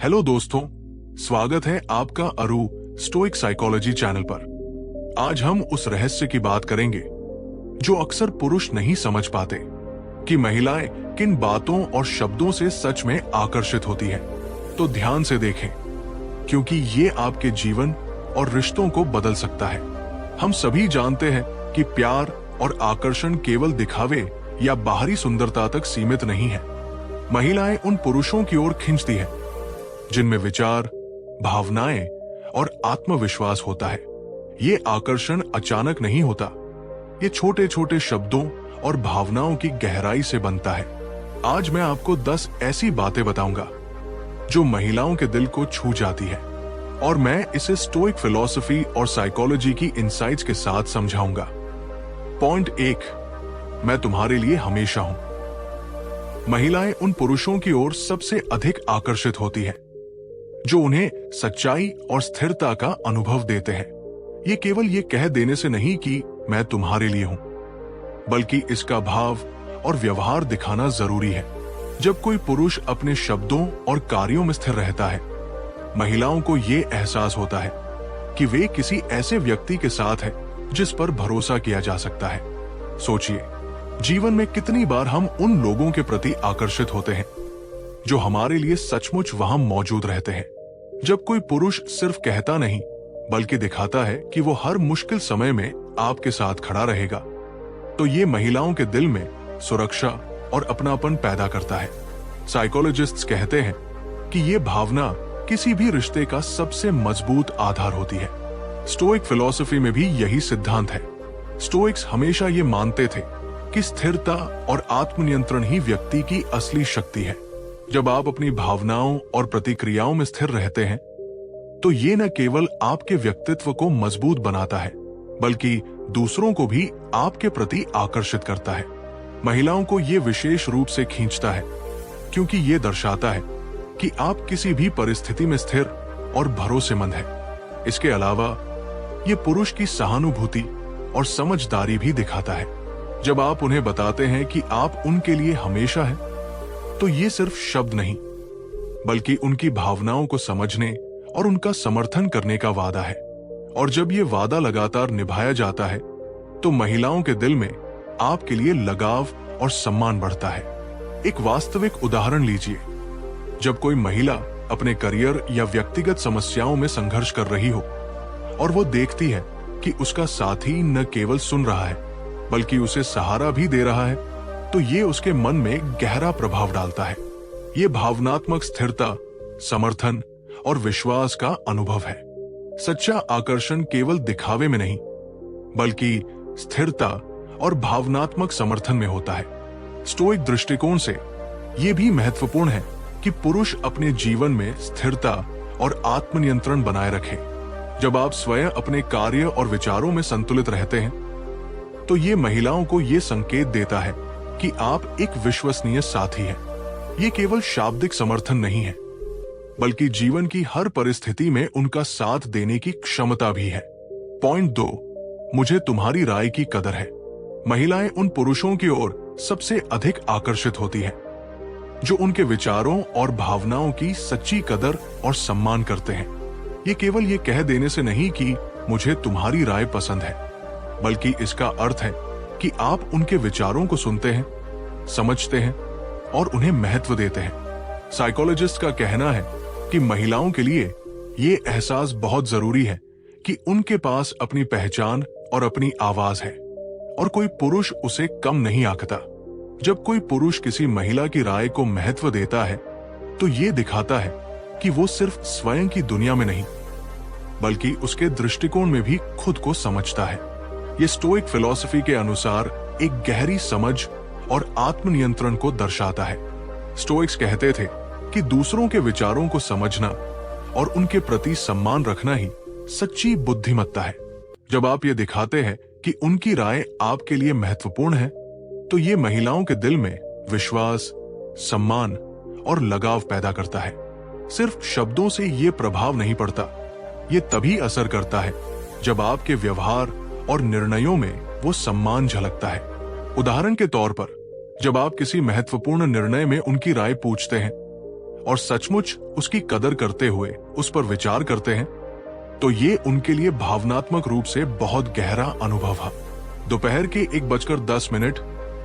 Hello दोस्तों, स्वागत है आपका अरु स्टोइक साइकोलॉजी चैनल पर। आज हम उस रहस्य की बात करेंगे जो अक्सर पुरुष नहीं समझ पाते कि महिलाएं किन बातों और शब्दों से सच में आकर्षित होती हैं। तो ध्यान से देखें, क्योंकि ये आपके जीवन और रिश्तों को बदल सकता है। हम सभी जानते हैं कि प्यार और आकर्षण केवल दिखावे या बाहरी सुंदरता तक सीमित नहीं है। महिलाएं उन पुरुषों की ओर खींचती है जिनमें विचार, भावनाएं और आत्मविश्वास होता है। ये आकर्षण अचानक नहीं होता, ये छोटे छोटे शब्दों और भावनाओं की गहराई से बनता है। आज मैं आपको 10 ऐसी बातें बताऊंगा जो महिलाओं के दिल को छू जाती है, और मैं इसे स्टोइक फिलॉसफी और साइकोलॉजी की इनसाइट्स के साथ समझाऊंगा। पॉइंट 1, मैं तुम्हारे लिए हमेशा हूं। महिलाएं उन पुरुषों की ओर सबसे अधिक आकर्षित होती हैं जो उन्हें सच्चाई और स्थिरता का अनुभव देते हैं। ये केवल ये कह देने से नहीं कि मैं तुम्हारे लिए हूं, बल्कि इसका भाव और व्यवहार दिखाना जरूरी है। जब कोई पुरुष अपने शब्दों और कार्यों में स्थिर रहता है, महिलाओं को ये एहसास होता है कि वे किसी ऐसे व्यक्ति के साथ है जिस पर भरोसा किया जा सकता है। सोचिए, जीवन में कितनी बार हम उन लोगों के प्रति आकर्षित होते हैं जो हमारे लिए सचमुच वहां मौजूद रहते हैं। जब कोई पुरुष सिर्फ कहता नहीं बल्कि दिखाता है कि वो हर मुश्किल समय में आपके साथ खड़ा रहेगा, तो ये महिलाओं के दिल में सुरक्षा और अपनापन पैदा करता है। साइकोलॉजिस्ट्स कहते हैं कि ये भावना किसी भी रिश्ते का सबसे मजबूत आधार होती है। स्टोइक फिलॉसफी में भी यही सिद्धांत है। स्टोइक्स हमेशा ये मानते थे कि स्थिरता और आत्मनियंत्रण ही व्यक्ति की असली शक्ति है। जब आप अपनी भावनाओं और प्रतिक्रियाओं में स्थिर रहते हैं, तो ये न केवल आपके व्यक्तित्व को मजबूत बनाता है, बल्कि दूसरों को भी आपके प्रति आकर्षित करता है। महिलाओं को ये विशेष रूप से खींचता है क्योंकि ये दर्शाता है कि आप किसी भी परिस्थिति में स्थिर और भरोसेमंद हैं। इसके अलावा ये पुरुष की सहानुभूति और समझदारी भी दिखाता है। जब आप उन्हें बताते हैं कि आप उनके लिए हमेशा हैं, तो ये सिर्फ शब्द नहीं, बल्कि उनकी भावनाओं को समझने और उनका समर्थन करने का वादा है। और जब ये वादा लगातार निभाया जाता है, तो महिलाओं के दिल में आपके लिए लगाव और सम्मान बढ़ता है। एक वास्तविक उदाहरण लीजिए। जब कोई महिला अपने करियर या व्यक्तिगत समस्याओं में संघर्ष कर रही हो और वो देखती है कि उसका साथी न केवल सुन रहा है बल्कि उसे सहारा भी दे रहा है, तो ये उसके मन में गहरा प्रभाव डालता है। ये भावनात्मक स्थिरता, समर्थन और विश्वास का अनुभव है। सच्चा आकर्षण केवल दिखावे में नहीं, बल्कि स्थिरता और भावनात्मक समर्थन में होता है। स्टोइक दृष्टिकोण से ये भी महत्वपूर्ण है कि पुरुष अपने जीवन में स्थिरता और आत्मनियंत्रण बनाए रखे। जब आप स्वयं अपने कार्य और विचारों में संतुलित रहते हैं, तो ये महिलाओं को ये संकेत देता है कि आप एक विश्वसनीय साथी हैं। ये केवल शाब्दिक समर्थन नहीं है, बल्कि जीवन की हर परिस्थिति में उनका साथ देने की क्षमता भी है। पॉइंट 2, मुझे तुम्हारी राय की कदर है। महिलाएं उन पुरुषों की ओर सबसे अधिक आकर्षित होती हैं जो उनके विचारों और भावनाओं की सच्ची कदर और सम्मान करते हैं। ये केवल ये कह देने से नहीं कि मुझे तुम्हारी राय पसंद है, बल्कि इसका अर्थ है कि आप उनके विचारों को सुनते हैं, समझते हैं और उन्हें महत्व देते हैं। साइकोलॉजिस्ट का कहना है कि महिलाओं के लिए ये एहसास बहुत जरूरी है कि उनके पास अपनी पहचान और अपनी आवाज है, और कोई पुरुष उसे कम नहीं आंकता। जब कोई पुरुष किसी महिला की राय को महत्व देता है, तो ये दिखाता है कि वो सिर्फ स्वयं की दुनिया में नहीं, बल्कि उसके दृष्टिकोण में भी खुद को समझता है। ये स्टोइक फिलॉसफी के अनुसार एक गहरी समझ और आत्मनियंत्रण को दर्शाता है। स्टोइक्स कहते थे कि दूसरों के विचारों को समझना और उनके प्रति सम्मान रखना ही सच्ची बुद्धिमत्ता है। जब आप ये दिखाते हैं कि उनकी राय आपके लिए महत्वपूर्ण है, तो ये महिलाओं के दिल में विश्वास, सम्मान और लगाव पैदा करता है। सिर्फ शब्दों से ये प्रभाव नहीं पड़ता, ये तभी असर करता है जब आपके व्यवहार और निर्णयों में वो सम्मान झलकता है। उदाहरण के तौर पर, जब आप किसी महत्वपूर्ण निर्णय में उनकी राय पूछते हैं और सचमुच उसकी कदर करते हुए उस पर विचार करते हैं, तो ये उनके लिए भावनात्मक रूप से बहुत गहरा अनुभव है। दोपहर के 1:10,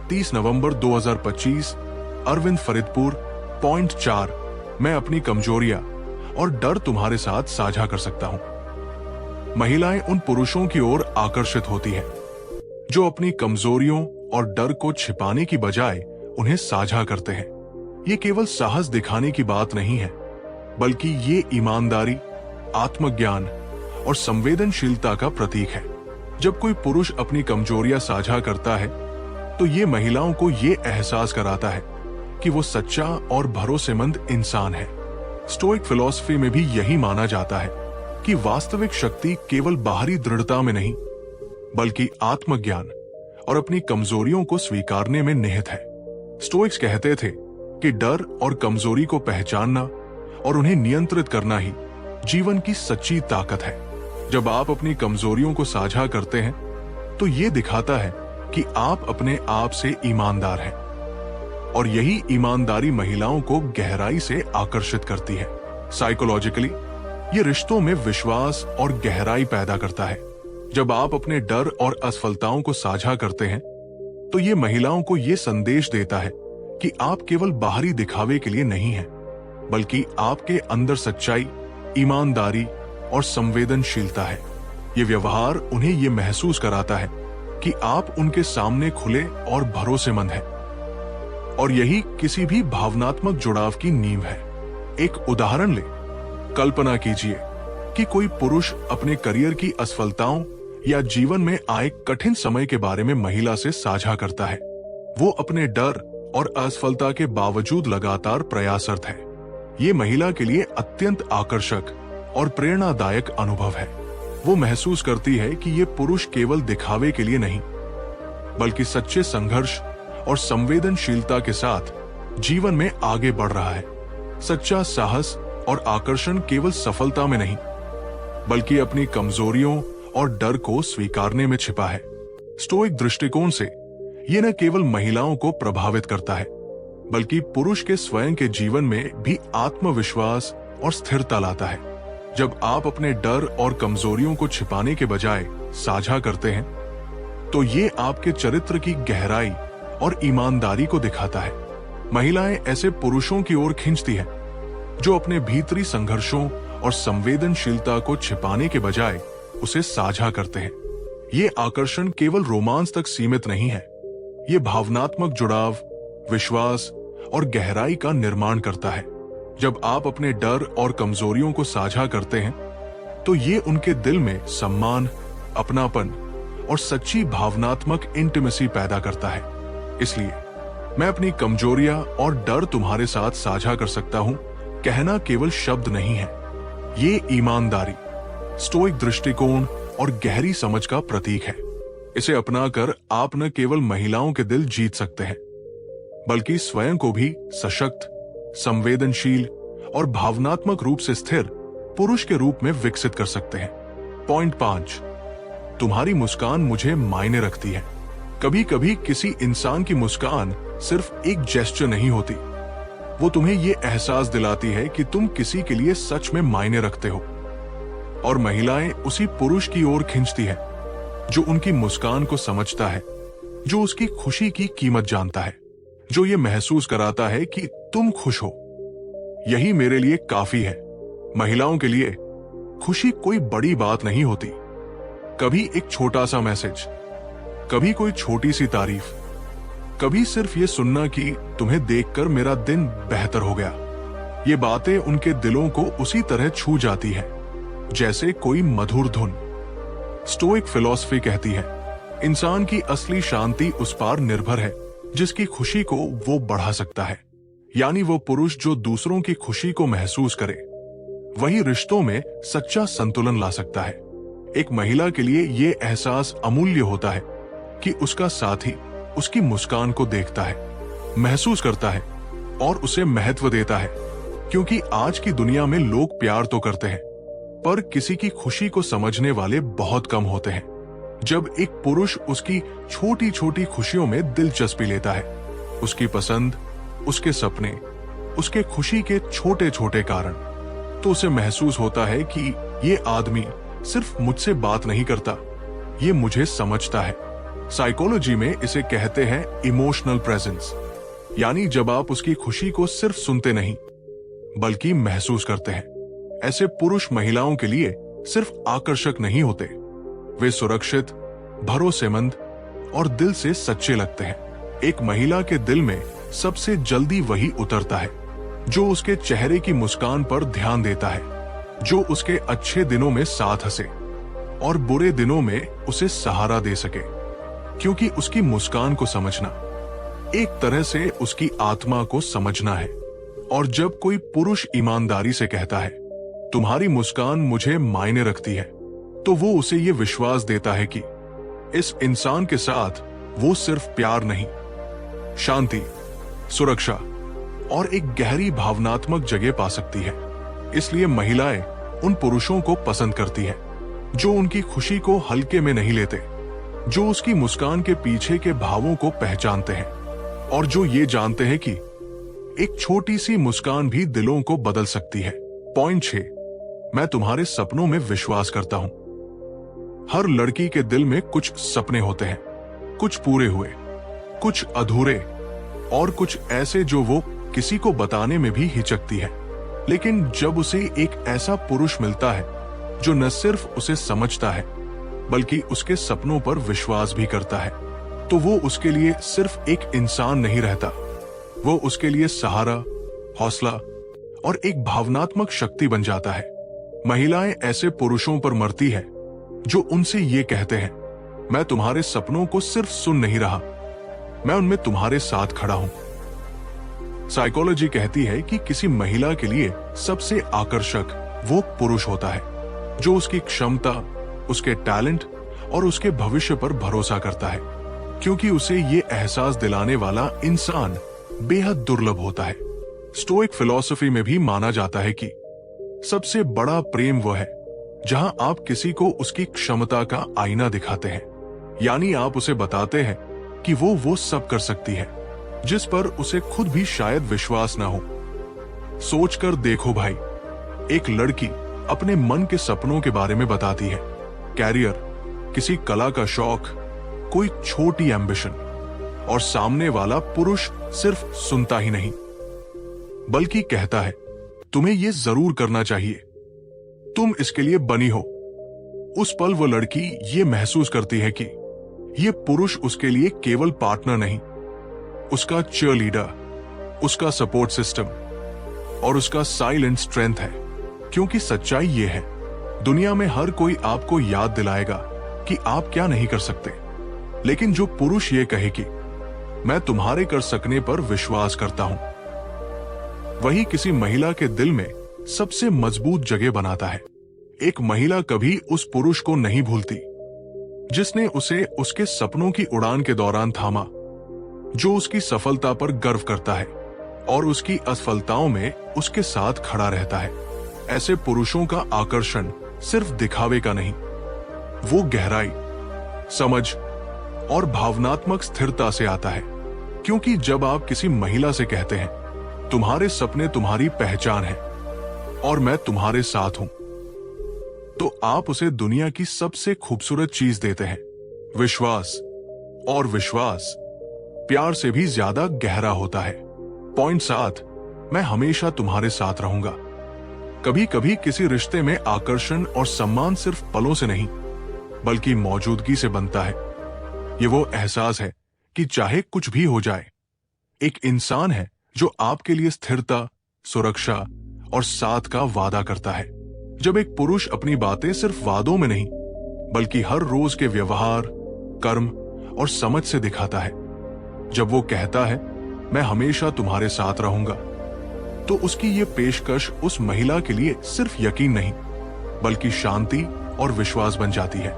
30 नवंबर 2025, अरविंद फरीदपुर, पॉइंट 4। मैं अपनी कमजोरियां और डर तुम्हारे साथ साझा कर सकता हूं। महिलाएं उन पुरुषों की ओर आकर्षित होती हैं जो अपनी कमजोरियों और डर को छिपाने की बजाय उन्हें साझा करते हैं। ये केवल साहस दिखाने की बात नहीं है, बल्कि ये ईमानदारी, आत्मज्ञान और संवेदनशीलता का प्रतीक है। जब कोई पुरुष अपनी कमजोरियां साझा करता है, तो ये महिलाओं को ये एहसास कराता है कि वो सच्चा और भरोसेमंद इंसान है। स्टोइक फिलॉसफी में भी यही माना जाता है कि वास्तविक शक्ति केवल बाहरी दृढ़ता में नहीं, बल्कि आत्मज्ञान और अपनी कमजोरियों को स्वीकारने में निहित है। स्टोइक्स कहते थे कि डर और कमजोरी को पहचानना और उन्हें नियंत्रित करना ही जीवन की सच्ची ताकत है। जब आप अपनी कमजोरियों को साझा करते हैं, तो ये दिखाता है कि आप अपने आप से ईमानदार हैं, और यही ईमानदारी महिलाओं को गहराई से आकर्षित करती है। साइकोलॉजिकली ये रिश्तों में विश्वास और गहराई पैदा करता है। जब आप अपने डर और असफलताओं को साझा करते हैं, तो ये महिलाओं को ये संदेश देता है कि आप केवल बाहरी दिखावे के लिए नहीं हैं, बल्कि आपके अंदर सच्चाई, ईमानदारी और संवेदनशीलता है। ये व्यवहार उन्हें ये महसूस कराता है कि आप उनके सामने खुले और भरोसेमंद हैं, और यही किसी भी भावनात्मक जुड़ाव की नींव है। एक उदाहरण ले, कल्पना कीजिए कि कोई पुरुष अपने करियर की असफलताओं या जीवन में आए कठिन समय के बारे में महिला से साझा करता है। वो अपने डर और असफलता के बावजूद लगातार प्रयासरत है। ये महिला के लिए अत्यंत आकर्षक और प्रेरणादायक अनुभव है। वो महसूस करती है कि ये पुरुष केवल दिखावे के लिए नहीं, बल्कि सच्चे संघर्ष और संवेदनशीलता के साथ जीवन में आगे बढ़ रहा है। सच्चा साहस और आकर्षण केवल सफलता में नहीं, बल्कि अपनी कमजोरियों और डर को स्वीकारने में छिपा है। स्टोइक दृष्टिकोण से ये न केवल महिलाओं को प्रभावित करता है, बल्कि पुरुष के स्वयं के जीवन में भी आत्मविश्वास और स्थिरता लाता है। जब आप अपने डर और कमजोरियों को छिपाने के बजाय साझा करते हैं, तो ये आपके चरित्र की गहराई और ईमानदारी को दिखाता है। महिलाएं ऐसे पुरुषों की ओर खींचती हैं जो अपने भीतरी संघर्षों और संवेदनशीलता को छिपाने के बजाय उसे साझा करते हैं। ये आकर्षण केवल रोमांस तक सीमित नहीं है, ये भावनात्मक जुड़ाव, विश्वास और गहराई का निर्माण करता है। जब आप अपने डर और कमजोरियों को साझा करते हैं, तो ये उनके दिल में सम्मान, अपनापन और सच्ची भावनात्मक इंटीमेसी पैदा करता है। इसलिए मैं अपनी कमजोरियां और डर तुम्हारे साथ साझा कर सकता हूं कहना केवल शब्द नहीं है, ये ईमानदारी, स्टोइक दृष्टिकोण और गहरी समझ का प्रतीक है। इसे अपनाकर आप न केवल महिलाओं के दिल जीत सकते हैं, बल्कि स्वयं को भी सशक्त, संवेदनशील और भावनात्मक रूप से स्थिर पुरुष के रूप में विकसित कर सकते हैं। पॉइंट 5, तुम्हारी मुस्कान मुझे मायने रखती है। कभी कभी किसी इंसान की मुस्कान सिर्फ एक जेस्चर नहीं होती, वो तुम्हें ये एहसास दिलाती है कि तुम किसी के लिए सच में मायने रखते हो। और महिलाएं उसी पुरुष की ओर खींचती है जो उनकी मुस्कान को समझता है, जो उसकी खुशी की कीमत जानता है, जो ये महसूस कराता है कि तुम खुश हो, यही मेरे लिए काफी है। महिलाओं के लिए खुशी कोई बड़ी बात नहीं होती। कभी एक छोटा सा मैसेज, कभी कोई छोटी सी तारीफ, कभी सिर्फ ये सुनना कि तुम्हें देखकर मेरा दिन बेहतर हो गया। ये बातें उनके दिलों को उसी तरह छू जाती है जैसे कोई मधुर धुन। स्टोइक फिलॉसफी कहती है, इंसान की असली शांति उस पर निर्भर है जिसकी खुशी को वो बढ़ा सकता है। यानी वो पुरुष जो दूसरों की खुशी को महसूस करे, वही रिश्तों में सच्चा संतुलन ला सकता है। एक महिला के लिए ये एहसास अमूल्य होता है कि उसका साथी उसकी मुस्कान को देखता है, महसूस करता है और उसे महत्व देता है। क्योंकि आज की दुनिया में लोग प्यार तो करते हैं, पर किसी की खुशी को समझने वाले बहुत कम होते हैं। जब एक पुरुष उसकी छोटी छोटी खुशियों में दिलचस्पी लेता है, उसकी पसंद, उसके सपने, उसके खुशी के छोटे छोटे कारण, तो उसे महसूस होता है कि ये आदमी सिर्फ मुझसे बात नहीं करता, ये मुझे समझता है। साइकोलॉजी में इसे कहते हैं इमोशनल प्रेजेंस, यानी जब आप उसकी खुशी को सिर्फ सुनते नहीं बल्कि महसूस करते हैं। ऐसे पुरुष महिलाओं के लिए सिर्फ आकर्षक नहीं होते, वे सुरक्षित, भरोसेमंद और दिल से सच्चे लगते हैं। एक महिला के दिल में सबसे जल्दी वही उतरता है जो उसके चेहरे की मुस्कान पर ध्यान देता है, जो उसके अच्छे दिनों में साथ हंसे और बुरे दिनों में उसे सहारा दे सके, क्योंकि उसकी मुस्कान को समझना एक तरह से उसकी आत्मा को समझना है। और जब कोई पुरुष ईमानदारी से कहता है तुम्हारी मुस्कान मुझे मायने रखती है, तो वो उसे ये विश्वास देता है कि इस इंसान के साथ वो सिर्फ प्यार नहीं, शांति, सुरक्षा और एक गहरी भावनात्मक जगह पा सकती है। इसलिए महिलाएं उन पुरुषों को पसंद करती है जो उनकी खुशी को हल्के में नहीं लेते, जो उसकी मुस्कान के पीछे के भावों को पहचानते हैं और जो ये जानते हैं कि एक छोटी सी मुस्कान भी दिलों को बदल सकती है। पॉइंट 6, मैं तुम्हारे सपनों में विश्वास करता हूं। हर लड़की के दिल में कुछ सपने होते हैं, कुछ पूरे हुए, कुछ अधूरे और कुछ ऐसे जो वो किसी को बताने में भी हिचकती है। लेकिन जब उसे एक ऐसा पुरुष मिलता है जो न सिर्फ उसे समझता है बल्कि उसके सपनों पर विश्वास भी करता है, तो वो उसके लिए सिर्फ एक इंसान नहीं रहता, वो उसके लिए सहारा, हौसला और एक भावनात्मक शक्ति बन जाता है। महिलाएं ऐसे पुरुषों पर मरती है जो उनसे ये कहते हैं मैं तुम्हारे सपनों को सिर्फ सुन नहीं रहा, मैं उनमें तुम्हारे साथ खड़ा हूं। साइकोलॉजी कहती है कि किसी महिला के लिए सबसे आकर्षक वो पुरुष होता है जो उसकी क्षमता, उसके टैलेंट और उसके भविष्य पर भरोसा करता है, क्योंकि उसे ये एहसास दिलाने वाला इंसान बेहद दुर्लभ होता है। स्टोइक फिलॉसफी में भी माना जाता है कि सबसे बड़ा प्रेम वो है जहां आप किसी को उसकी क्षमता का आईना दिखाते हैं, यानी आप उसे बताते हैं कि वो सब कर सकती है जिस पर उसे खुद भी शायद विश्वास ना हो। सोचकर देखो भाई, एक लड़की अपने मन के सपनों के बारे में बताती है, कैरियर, किसी कला का शौक, कोई छोटी एम्बिशन, और सामने वाला पुरुष सिर्फ सुनता ही नहीं बल्कि कहता है तुम्हें यह जरूर करना चाहिए, तुम इसके लिए बनी हो। उस पल वो लड़की ये महसूस करती है कि ये पुरुष उसके लिए केवल पार्टनर नहीं, उसका चीयरलीडर, उसका सपोर्ट सिस्टम और उसका साइलेंट स्ट्रेंथ है। क्योंकि सच्चाई ये है, दुनिया में हर कोई आपको याद दिलाएगा कि आप क्या नहीं कर सकते, लेकिन जो पुरुष ये कहे कि मैं तुम्हारे कर सकने पर विश्वास करता हूं, वही किसी महिला के दिल में सबसे मजबूत जगह बनाता है। एक महिला कभी उस पुरुष को नहीं भूलती जिसने उसे उसके सपनों की उड़ान के दौरान थामा, जो उसकी सफलता पर गर्व करता है और उसकी असफलताओं में उसके साथ खड़ा रहता है। ऐसे पुरुषों का आकर्षण सिर्फ दिखावे का नहीं, वो गहराई, समझ और भावनात्मक स्थिरता से आता है। क्योंकि जब आप किसी महिला से कहते हैं तुम्हारे सपने तुम्हारी पहचान है और मैं तुम्हारे साथ हूं, तो आप उसे दुनिया की सबसे खूबसूरत चीज देते हैं, विश्वास। और विश्वास प्यार से भी ज्यादा गहरा होता है। पॉइंट 7, मैं हमेशा तुम्हारे साथ रहूंगा। कभी कभी किसी रिश्ते में आकर्षण और सम्मान सिर्फ पलों से नहीं बल्कि मौजूदगी से बनता है। ये वो एहसास है कि चाहे कुछ भी हो जाए, एक इंसान है जो आपके लिए स्थिरता, सुरक्षा और साथ का वादा करता है। जब एक पुरुष अपनी बातें सिर्फ वादों में नहीं बल्कि हर रोज के व्यवहार, कर्म और समझ से दिखाता है, जब वो कहता है मैं हमेशा तुम्हारे साथ रहूंगा, तो उसकी ये पेशकश उस महिला के लिए सिर्फ यकीन नहीं बल्कि शांति और विश्वास बन जाती है।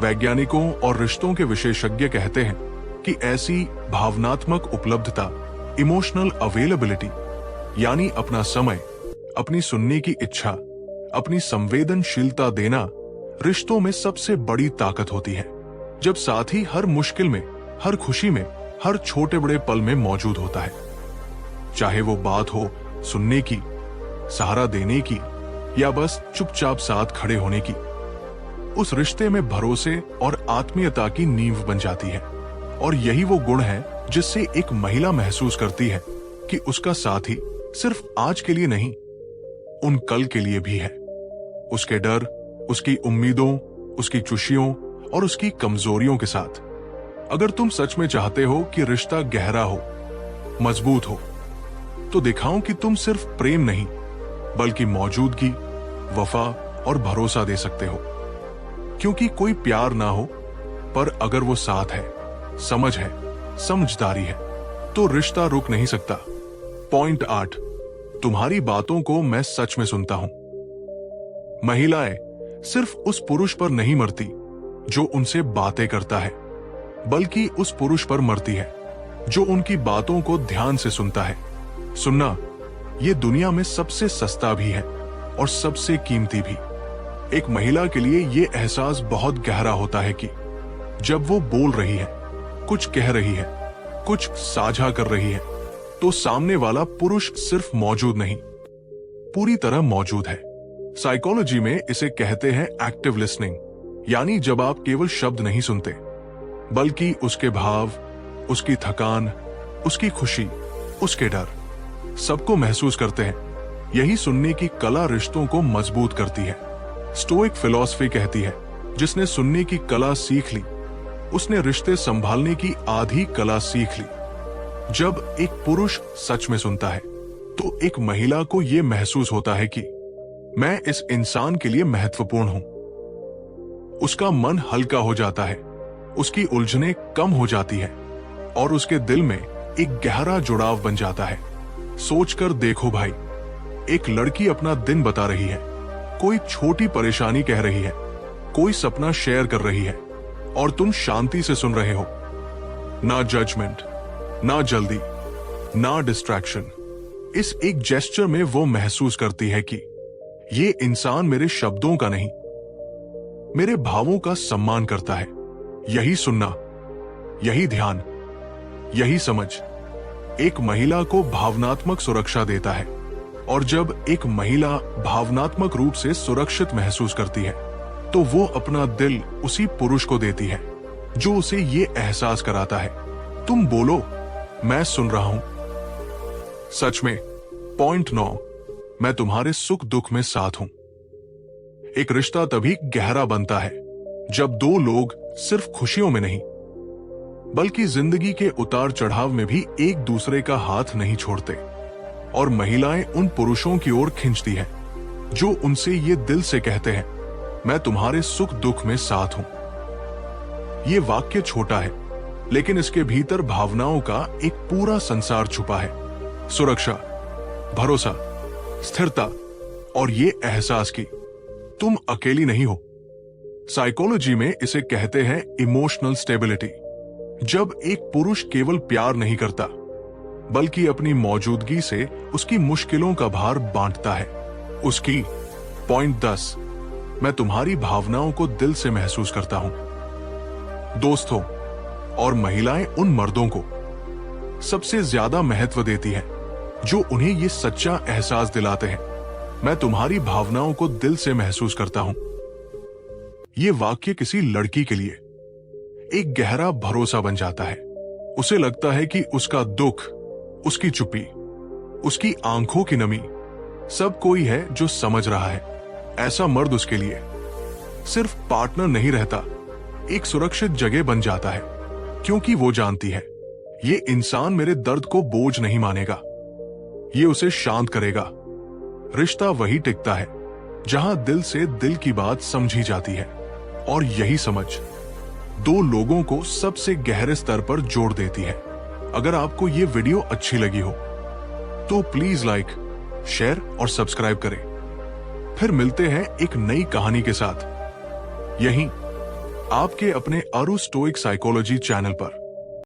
वैज्ञानिकों और रिश्तों के विशेषज्ञ कहते हैं कि ऐसी भावनात्मक उपलब्धता, इमोशनल अवेलेबिलिटी, यानी अपना समय, अपनी सुनने की इच्छा, अपनी संवेदनशीलता देना रिश्तों में सबसे बड़ी ताकत होती है। जब साथी हर मुश्किल में, हर खुशी में, हर छोटे बड़े पल में मौजूद होता है, चाहे वो बात हो सुनने की, सहारा देने की या बस चुपचाप साथ खड़े होने की, उस रिश्ते में भरोसे और आत्मीयता की नींव बन जाती है। और यही वो गुण है जिससे एक महिला महसूस करती है कि उसका साथी सिर्फ आज के लिए नहीं, उन कल के लिए भी है। उसके डर, उसकी उम्मीदों, उसकी खुशियों और उसकी कमजोरियों के साथ। अगर तुम सच में चाहते हो कि रिश्ता गहरा हो, मजबूत हो, तो दिखाओ कि तुम सिर्फ प्रेम नहीं बल्कि मौजूदगी, वफा और भरोसा दे सकते हो। क्योंकि कोई प्यार ना हो, पर अगर वो साथ है, समझ है, समझदारी है, तो रिश्ता रुक नहीं सकता। पॉइंट 8, तुम्हारी बातों को मैं सच में सुनता हूं। महिलाएं सिर्फ उस पुरुष पर नहीं मरती जो उनसे बातें करता है, बल्कि उस पुरुष पर मरती है जो उनकी बातों को ध्यान से सुनता है। सुनना ये दुनिया में सबसे सस्ता भी है और सबसे कीमती भी। एक महिला के लिए ये एहसास बहुत गहरा होता है कि जब वो बोल रही है, कुछ कह रही है, कुछ साझा कर रही है, तो सामने वाला पुरुष सिर्फ मौजूद नहीं, पूरी तरह मौजूद है। साइकोलॉजी में इसे कहते हैं एक्टिव लिसनिंग, यानी जब आप केवल शब्द नहीं सुनते बल्कि उसके भाव, उसकी थकान, उसकी खुशी, उसके डर सबको महसूस करते हैं। यही सुनने की कला रिश्तों को मजबूत करती है। स्टोइक फिलॉसफी कहती है, जिसने सुनने की कला सीख ली उसने रिश्ते संभालने की आधी कला सीख ली। जब एक पुरुष सच में सुनता है तो एक महिला को यह महसूस होता है कि मैं इस इंसान के लिए महत्वपूर्ण हूं। उसका मन हल्का हो जाता है, उसकी उलझनें कम हो जाती है और उसके दिल में एक गहरा जुड़ाव बन जाता है। सोचकर देखो भाई, एक लड़की अपना दिन बता रही है, कोई छोटी परेशानी कह रही है, कोई सपना शेयर कर रही है और तुम शांति से सुन रहे हो। ना जजमेंट, ना जल्दी, ना डिस्ट्रैक्शन। इस एक जेस्चर में वो महसूस करती है कि ये इंसान मेरे शब्दों का नहीं, मेरे भावों का सम्मान करता है। यही सुनना, यही ध्यान, यही समझ एक महिला को भावनात्मक सुरक्षा देता है। और जब एक महिला भावनात्मक रूप से सुरक्षित महसूस करती है तो वो अपना दिल उसी पुरुष को देती है जो उसे ये एहसास कराता है, तुम बोलो, मैं सुन रहा हूं। सच में। पॉइंट 9, मैं तुम्हारे सुख दुख में साथ हूं। एक रिश्ता तभी गहरा बनता है जब दो लोग सिर्फ खुशियों में नहीं बल्कि जिंदगी के उतार चढ़ाव में भी एक दूसरे का हाथ नहीं छोड़ते। और महिलाएं उन पुरुषों की ओर खींचती है जो उनसे ये दिल से कहते हैं, मैं तुम्हारे सुख दुख में साथ हूं। ये वाक्य छोटा है, लेकिन इसके भीतर भावनाओं का एक पूरा संसार छुपा है। सुरक्षा, भरोसा, स्थिरता और ये एहसास कि तुम अकेली नहीं हो। साइकोलॉजी में इसे कहते हैं इमोशनल स्टेबिलिटी। जब एक पुरुष केवल प्यार नहीं करता बल्कि अपनी मौजूदगी से उसकी मुश्किलों का भार बांटता है। उसकी पॉइंट 10, मैं तुम्हारी भावनाओं को दिल से महसूस करता हूं। दोस्तों और महिलाएं उन मर्दों को सबसे ज्यादा महत्व देती हैं जो उन्हें ये सच्चा एहसास दिलाते हैं, मैं तुम्हारी भावनाओं को दिल से महसूस करता हूं। ये वाक्य किसी लड़की के लिए एक गहरा भरोसा बन जाता है। उसे लगता है कि उसका दुख, उसकी चुप्पी, उसकी आंखों की नमी, सब कोई है जो समझ रहा है। ऐसा मर्द उसके लिए सिर्फ पार्टनर नहीं रहता, एक सुरक्षित जगह बन जाता है, क्योंकि वो जानती है ये इंसान मेरे दर्द को बोझ नहीं मानेगा, ये उसे शांत करेगा। रिश्ता वही टिकता है जहां दिल से दिल की बात समझी जाती है, और यही समझ दो लोगों को सबसे गहरे स्तर पर जोड़ देती है। अगर आपको ये वीडियो अच्छी लगी हो तो प्लीज लाइक, शेयर और सब्सक्राइब करें। फिर मिलते हैं एक नई कहानी के साथ, यहीं आपके अपने अरु स्टोइक साइकोलॉजी चैनल पर।